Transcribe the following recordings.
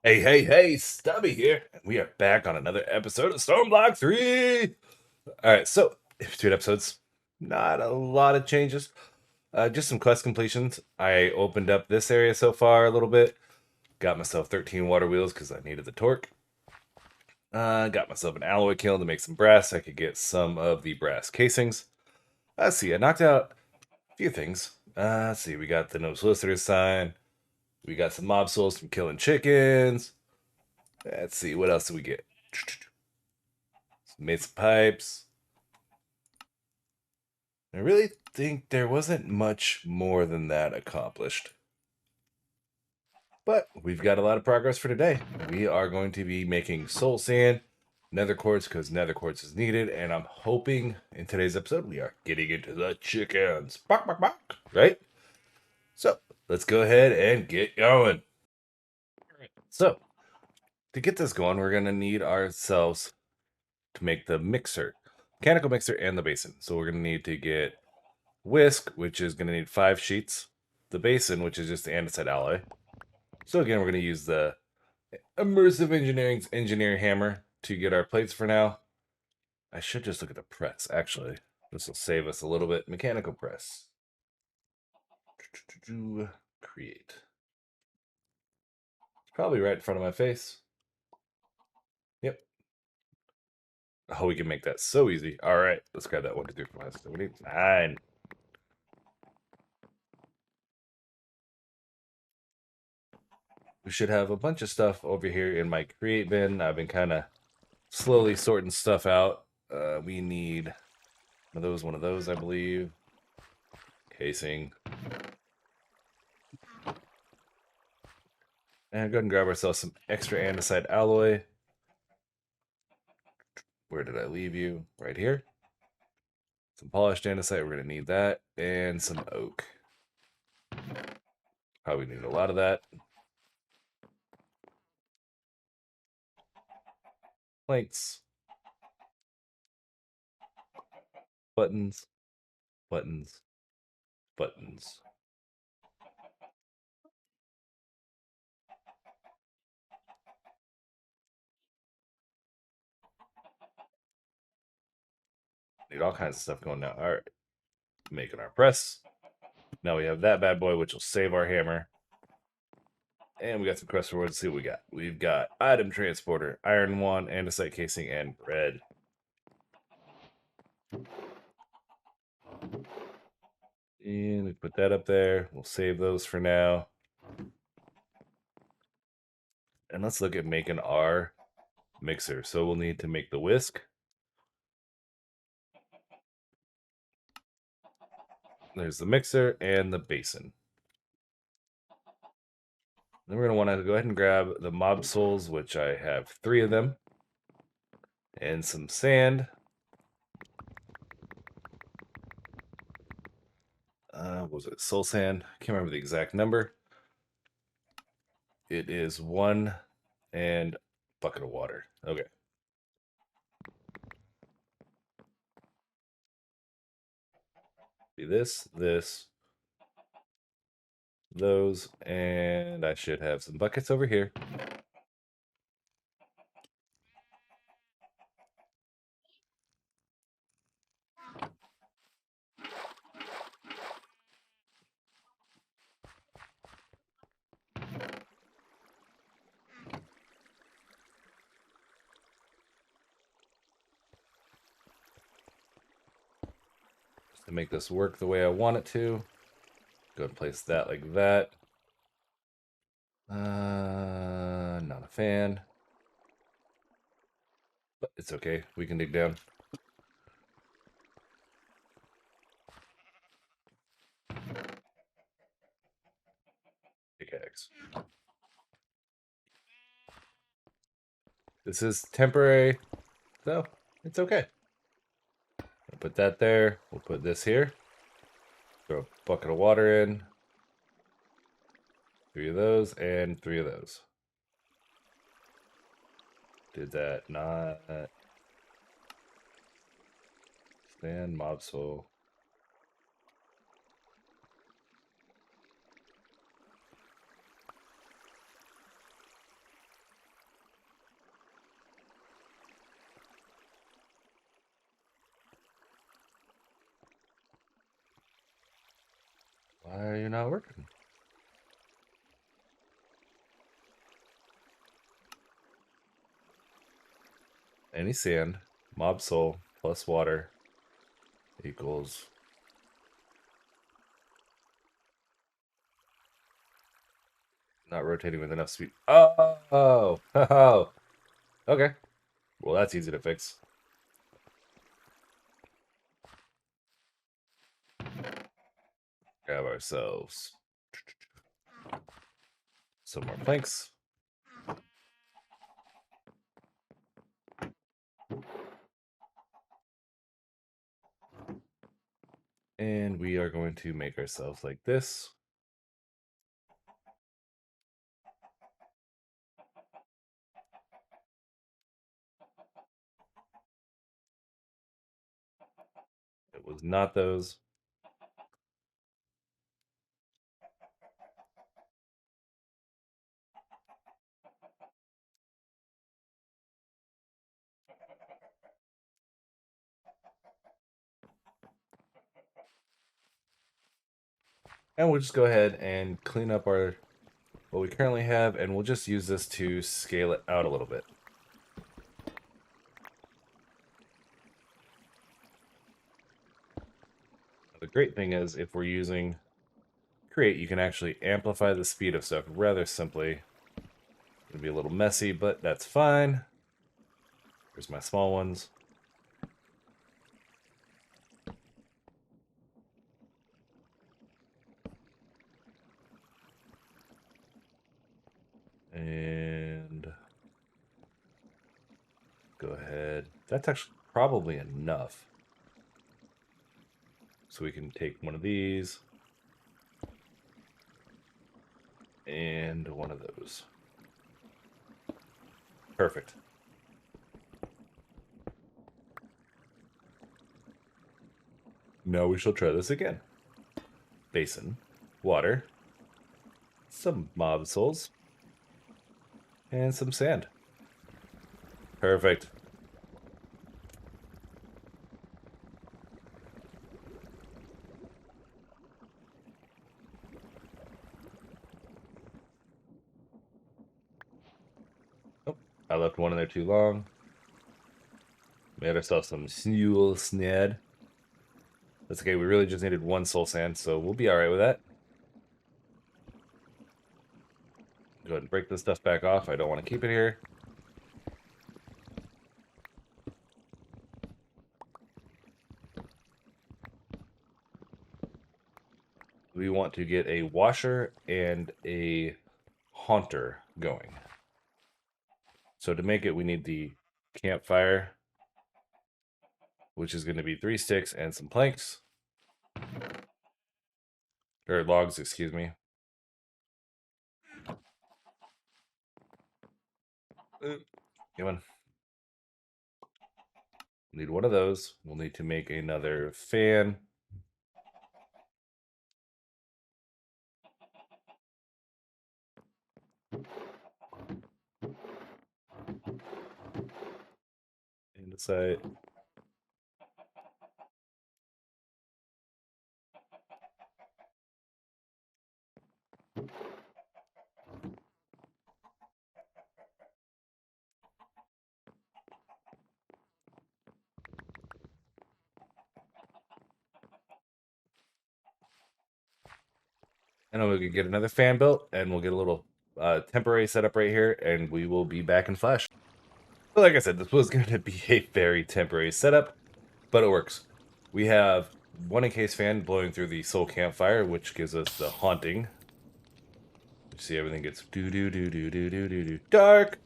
Hey, Stubby here, and we are back on another episode of Stoneblock 3. Alright, so, between episodes, not a lot of changes. Just some quest completions. I opened up this area so far a little bit. Got myself 13 water wheels because I needed the torque. Got myself an alloy kiln to make some brass. I could get some of the brass casings. Let's see, I knocked out a few things. Let's see, we got the no solicitor sign. We got some mob souls from killing chickens. Let's see, what else do we get? Made some pipes. I really think there wasn't much more than that accomplished. But we've got a lot of progress for today. We are going to be making soul sand, nether quartz, because nether quartz is needed, and I'm hoping in today's episode we are getting into the chickens. Bok, bok, bok, right? So let's go ahead and get going. So to get this going, we're going to need ourselves to make the mixer, mechanical mixer, and the basin. So we're going to need to get whisk, which is going to need 5 sheets, the basin, which is just the andesite alloy. So again, we're going to use the immersive engineering hammer to get our plates for now. I should just look at the press, actually. This will save us a little bit. Mechanical press. Create. It's probably right in front of my face. Yep. Oh, we can make that so easy. All right, let's grab that 1, 2, 3, 4, 5, 6, 7, 8, 9. We should have a bunch of stuff over here in my create bin. I've been kind of slowly sorting stuff out. We need one of those, I believe. Casing. And go ahead and grab ourselves some extra andesite alloy. Where did I leave you? Right here. Some polished andesite, we're going to need that. And some oak. Probably need a lot of that. Planks. Buttons. Buttons. Buttons. Need all kinds of stuff going now. All right. Making our press. Now we have that bad boy, which will save our hammer. And we got some quest rewards. Let's see what we got. We've got item transporter, iron wand, andesite casing, and bread. And we put that up there. We'll save those for now. And let's look at making our mixer. So we'll need to make the whisk. There's the mixer and the basin. Then we're going to want to go ahead and grab the mob souls, which I have 3 of them, and some sand. What was it? Soul sand. Can't remember the exact number. It is 1 and bucket of water. Okay. Do this, those, and I should have some buckets over here. Just to make this work the way I want it to. Go and place that like that. Not a fan. But it's okay. We can dig down. Pickaxe. This is temporary, so it's okay. I'll put that there. We'll put this here. Throw a bucket of water in. 3 of those and 3 of those. Did that not stand mob soul? you're not working. Any sand, mob soul, plus water equals... Not rotating with enough speed. Oh! Okay. Well, that's easy to fix. Grab ourselves some more planks. And we are going to make ourselves like this. It was not those. And we'll just go ahead and clean up what we currently have, and we'll just use this to scale it out a little bit. The great thing is, if we're using Create, you can actually amplify the speed of stuff rather simply. It'll be a little messy, but that's fine. Here's my small ones. And go ahead. That's actually probably enough. So we can take one of these and one of those. Perfect. Now we shall try this again. Basin, water, some mob souls, and some sand. Perfect. Oh, I left one in there too long. Made ourselves some Snule Sned. That's okay, we really just needed one soul sand, so we'll be alright with that. Go ahead and break this stuff back off. I don't want to keep it here. We want to get a washer and a haunter going. So to make it, we need the campfire, which is going to be 3 sticks and some planks. Or logs, excuse me. Come on. Need one of those. We'll need to make another fan. And decide. And then we can get another fan built, and we'll get a little temporary setup right here, and we will be back in Flash. But like I said, this was going to be a very temporary setup, but it works. We have one encased fan blowing through the soul campfire, which gives us the haunting. You see everything gets do dark,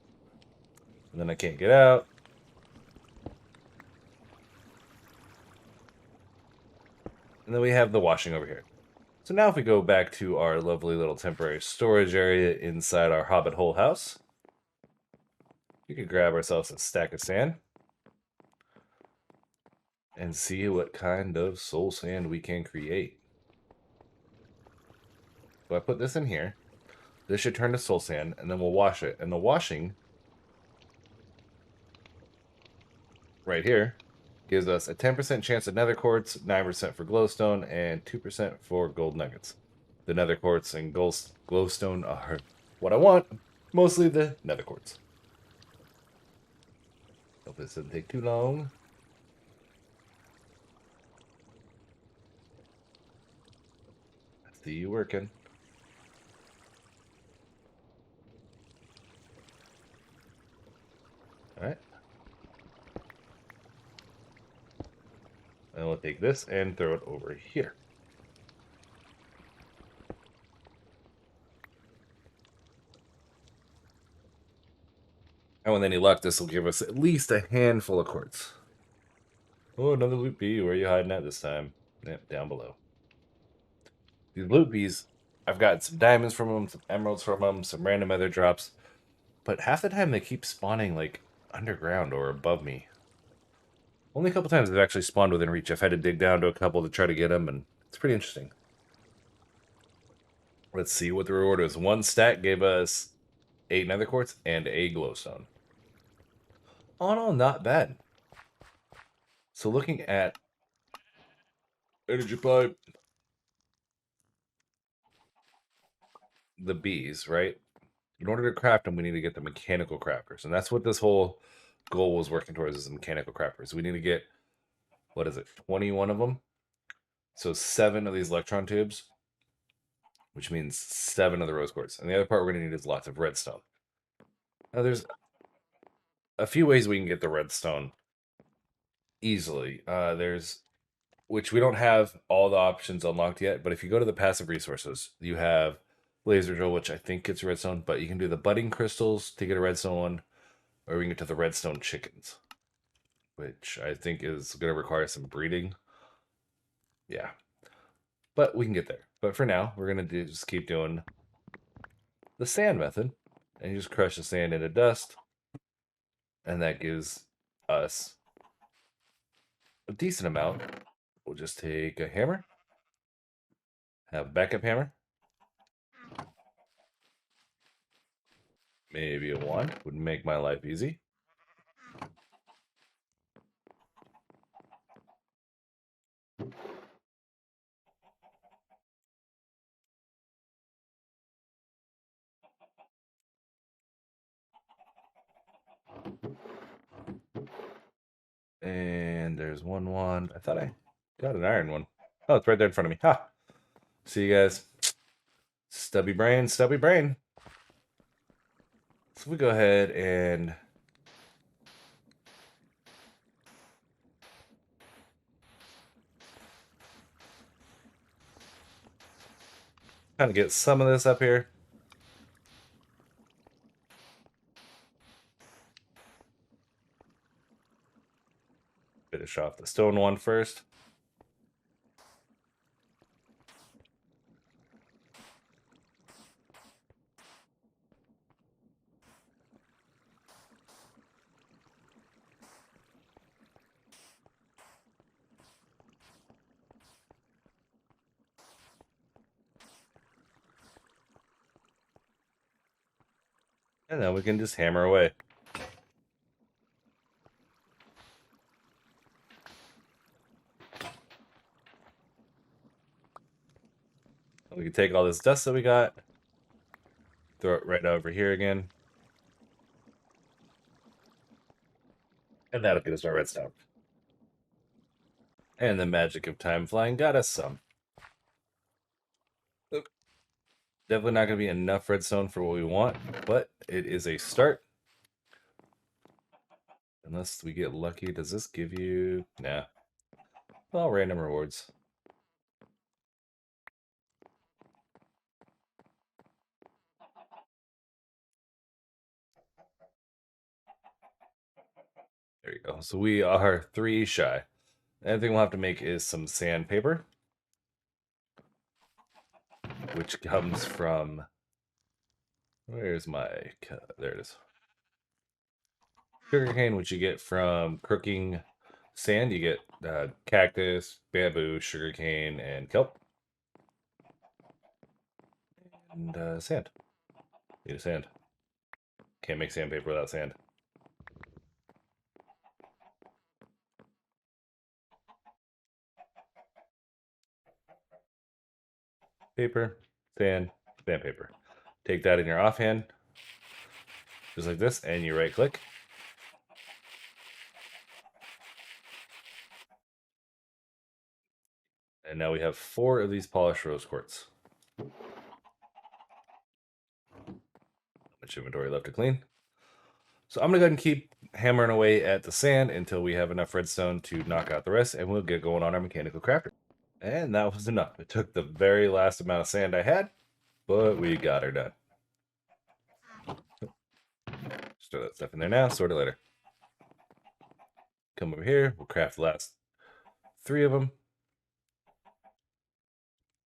and then I can't get out. And then we have the washing over here. So now if we go back to our lovely little temporary storage area inside our hobbit hole house, we could grab ourselves a stack of sand and see what kind of soul sand we can create. So I put this in here. This should turn to soul sand, and then we'll wash it. And the washing right here gives us a 10% chance of nether quartz, 9% for glowstone, and 2% for gold nuggets. the nether quartz and glowstone are what I want. Mostly the nether quartz. Hope this doesn't take too long. I see you working. Alright. And we'll take this and throw it over here. And with any luck, this will give us at least a handful of quartz. Oh, another loot bee. Where are you hiding at this time? Yep, down below. These loot bees, I've got some diamonds from them, some emeralds from them, some random other drops. But half the time they keep spawning, like, underground or above me. Only a couple times they've actually spawned within reach. I've had to dig down to a couple to try to get them, and it's pretty interesting. Let's see what the reward is. One stack gave us 8 nether quartz and a glowstone. All in all, not bad. So looking at energy pipe, the bees, right? In order to craft them, we need to get the mechanical crafters. And that's what this whole goal was working towards, is the mechanical crafters. We need to get, what is it, 21 of them? So 7 of these electron tubes, which means 7 of the rose quartz. And the other part we're going to need is lots of redstone. Now there's a few ways we can get the redstone easily. Which we don't have all the options unlocked yet, but if you go to the passive resources, you have laser drill, which I think gets redstone, but you can do the budding crystals to get a redstone one, or we can get to the redstone chickens, which I think is going to require some breeding. Yeah, but we can get there. But for now, we're going to just keep doing the sand method, and you just crush the sand into dust, and that gives us a decent amount. We'll just take a hammer, have a backup hammer, maybe a wand would make my life easy. And there's one wand. I thought I got an iron one. Oh, it's right there in front of me. Ha! See you guys. Stubby brain, stubby brain. So we go ahead and kind of get some of this up here. Finish off the stone one first. And then we can just hammer away. We can take all this dust that we got, throw it right over here again. And that'll get us our redstone. And the magic of time flying got us some. Definitely not going to be enough redstone for what we want, but it is a start. Unless we get lucky. Does this give you... Nah. Well, random rewards. There you go. So we are 3 shy. The other thing we'll have to make is some sandpaper, which comes from... Where's my... There it is. Sugarcane, which you get from cooking sand. You get cactus, bamboo, sugarcane, and kelp. And sand. Need a sand. Can't make sandpaper without sand. Paper. sandpaper. Take that in your offhand, just like this, and you right click. And now we have 4 of these polished rose quartz. Much inventory left to clean. So I'm going to go ahead and keep hammering away at the sand until we have enough redstone to knock out the rest, and we'll get going on our mechanical crafter. And that was enough. It took the very last amount of sand I had, but we got her done. Just throw that stuff in there now, sort it later. Come over here, we'll craft the last 3 of them.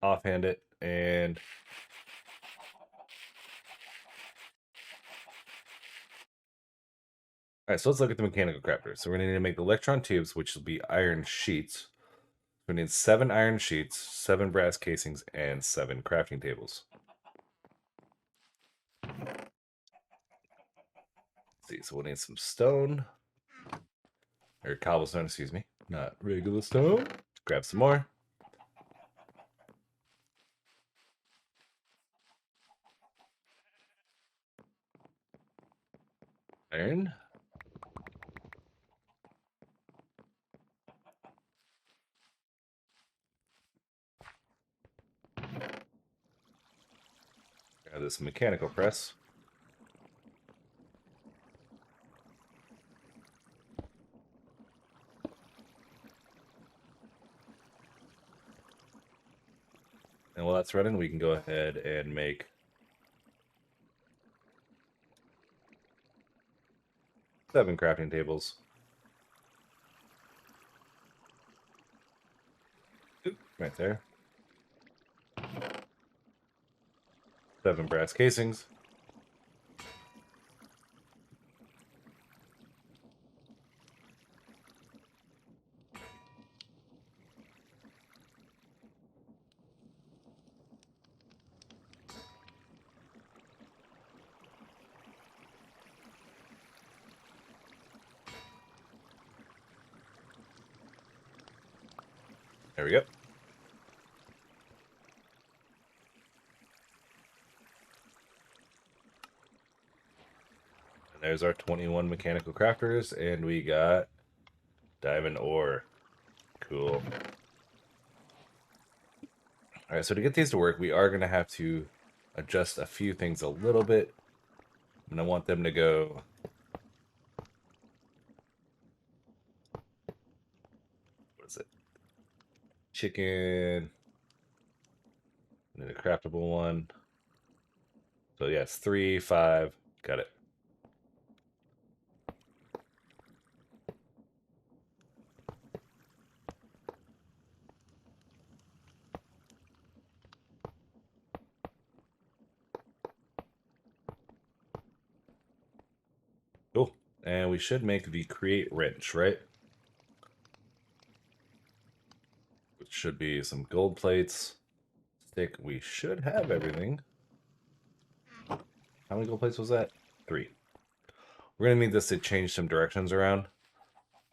Offhand it, and alright, so let's look at the mechanical crafter. So we're going to need to make the electron tubes, which will be iron sheets. We need 7 iron sheets, 7 brass casings, and 7 crafting tables. Let's see, so we'll need some stone. Or cobblestone, excuse me. Not regular stone. Grab some more. Iron. Grab this mechanical press. And while that's running, we can go ahead and make 7 crafting tables. Oop, right there. 7 brass casings. There we go. And there's our 21 mechanical crafters, and we got diamond ore. Cool. All right, so to get these to work, we are going to have to adjust a few things a little bit. And I want them to go... What is it? Chicken... And then a craftable one. So yeah, it's 3, 5. Got it. Cool. And we should make the create wrench, right? Which should be some gold plates. Stick. We should have everything. How many gold plates was that? 3. We're going to need this to change some directions around.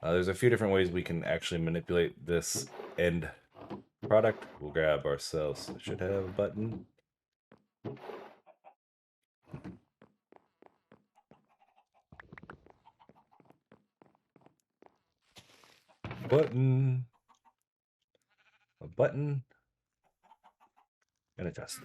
There's a few different ways we can actually manipulate this end product. We'll grab ourselves. Should have a button. Button. A button. And adjust.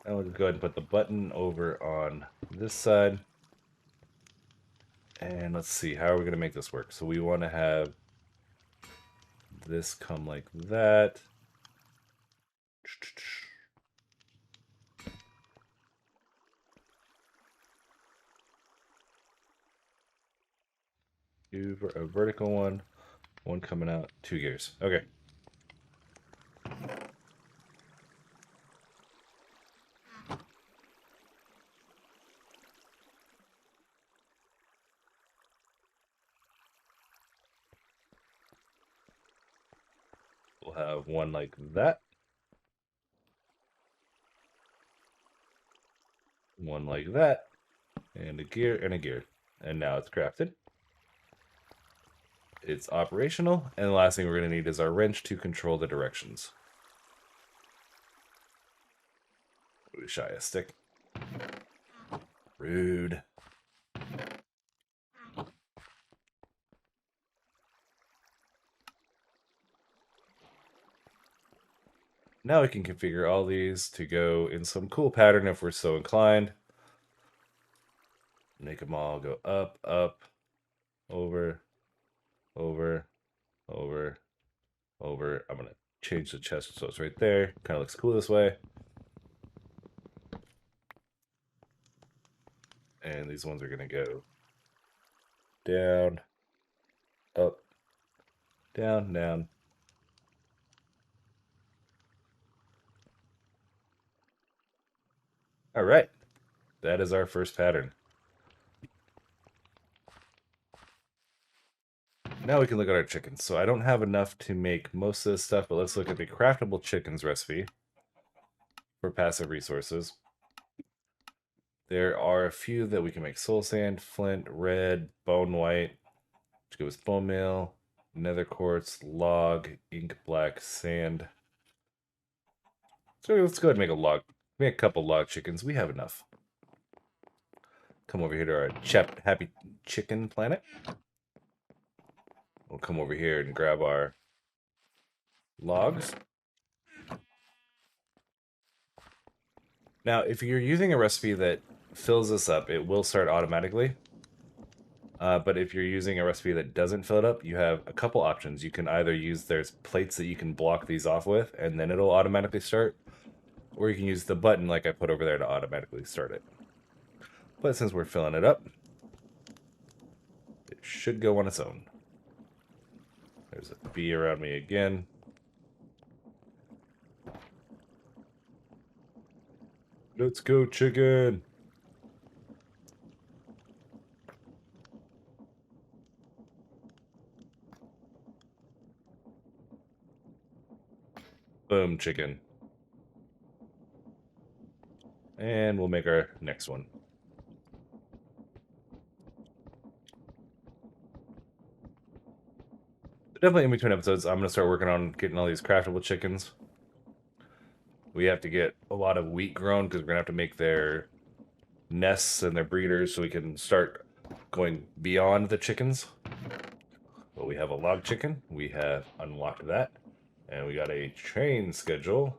Now we'll go ahead and put the button over on this side. And let's see, how are we going to make this work? So we want to have this come like that. Do a vertical one, one coming out, 2 gears. Okay. We'll have one like that. One like that. And a gear and a gear. And now it's crafted. It's operational. And the last thing we're going to need is our wrench to control the directions. Ooh, shy a stick. Rude. Now we can configure all these to go in some cool pattern if we're so inclined. Make them all go up, up, over, over, over, over. I'm going to change the chest so it's right there. Kind of looks cool this way. And these ones are going to go down, up, down, down. All right. That is our first pattern. Now we can look at our chickens. So I don't have enough to make most of this stuff, but let's look at the craftable chickens recipe for passive resources. There are a few that we can make: soul sand, flint, red, bone white, which goes bone meal, nether quartz, log, ink black, sand. So let's go ahead and make a couple log chickens. We have enough. Come over here to our happy chicken planet. We'll come over here and grab our logs. Now, if you're using a recipe that fills this up, it will start automatically. But if you're using a recipe that doesn't fill it up, you have a couple options. You can either there's plates that you can block these off with, and then it'll automatically start. Or you can use the button like I put over there to automatically start it. But since we're filling it up, it should go on its own. There's a bee around me again. Let's go, chicken! Boom, chicken. And we'll make our next one. Definitely in between episodes, I'm going to start working on getting all these craftable chickens. We have to get a lot of wheat grown because we're going to have to make their nests and their breeders so we can start going beyond the chickens. But we have a log chicken. We have unlocked that. And we got a train schedule,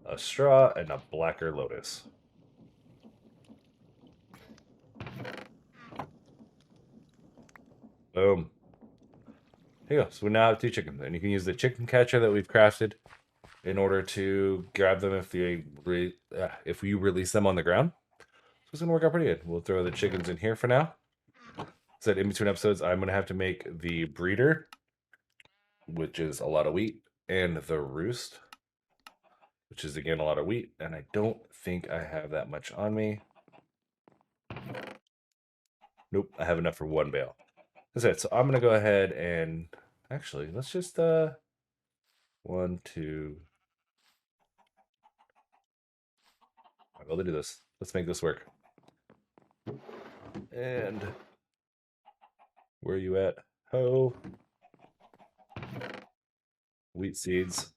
a straw, and a blacker lotus. Boom. Here you go. So we now have 2 chickens. And you can use the chicken catcher that we've crafted in order to grab them if you release them on the ground. So it's going to work out pretty good. We'll throw the chickens in here for now. So in between episodes, I'm going to have to make the breeder, which is a lot of wheat, and the roost, which is again a lot of wheat. And I don't think I have that much on me. Nope, I have enough for 1 bale. That's it. So I'm going to go ahead and actually, let's just 1, 2. I'll be able to do this. Let's make this work. And where are you at? Ho. Wheat seeds.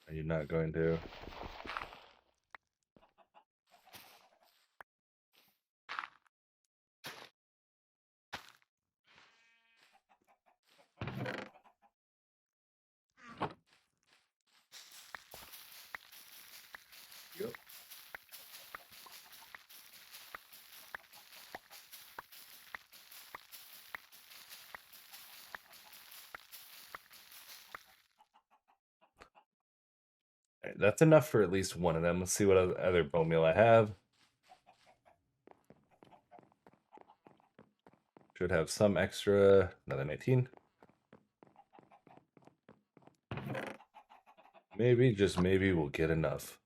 Are you not going to? Yep. Right, that's enough for at least one of them. Let's see what other bone meal I have. Should have some extra. Another 19. Maybe, just maybe, we'll get enough.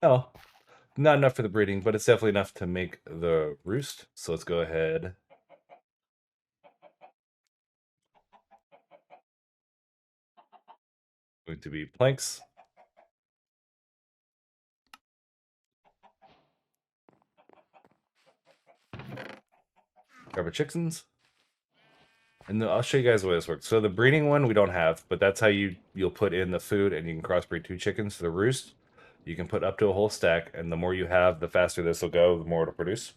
Oh, not enough for the breeding, but it's definitely enough to make the roost. So let's go ahead Going to be planks. Grab our chickens. And I'll show you guys the way this works. So the breeding one we don't have, but that's how you'll put in the food, and you can crossbreed 2 chickens to the roost. You can put up to a whole stack, and the more you have, the faster this will go, the more it'll produce.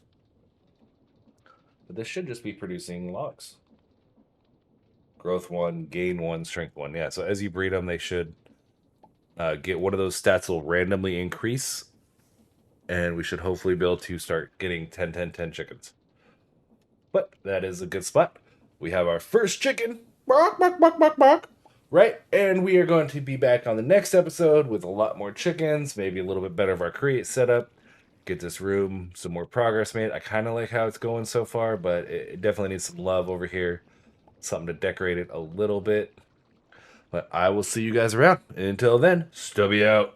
But this should just be producing logs. Growth 1, gain 1, strength 1. Yeah, so as you breed them, they should get one of those stats will randomly increase, and we should hopefully be able to start getting 10, 10, 10 chickens. But that is a good spot. We have our first chicken. Bark, bark, bark, bark, bark. Right? And we are going to be back on the next episode with a lot more chickens, maybe a little bit better of our create setup. Get this room some more progress made. I kind of like how it's going so far, but it definitely needs some love over here. Something to decorate it a little bit. But I will see you guys around. Until then, Stubby out.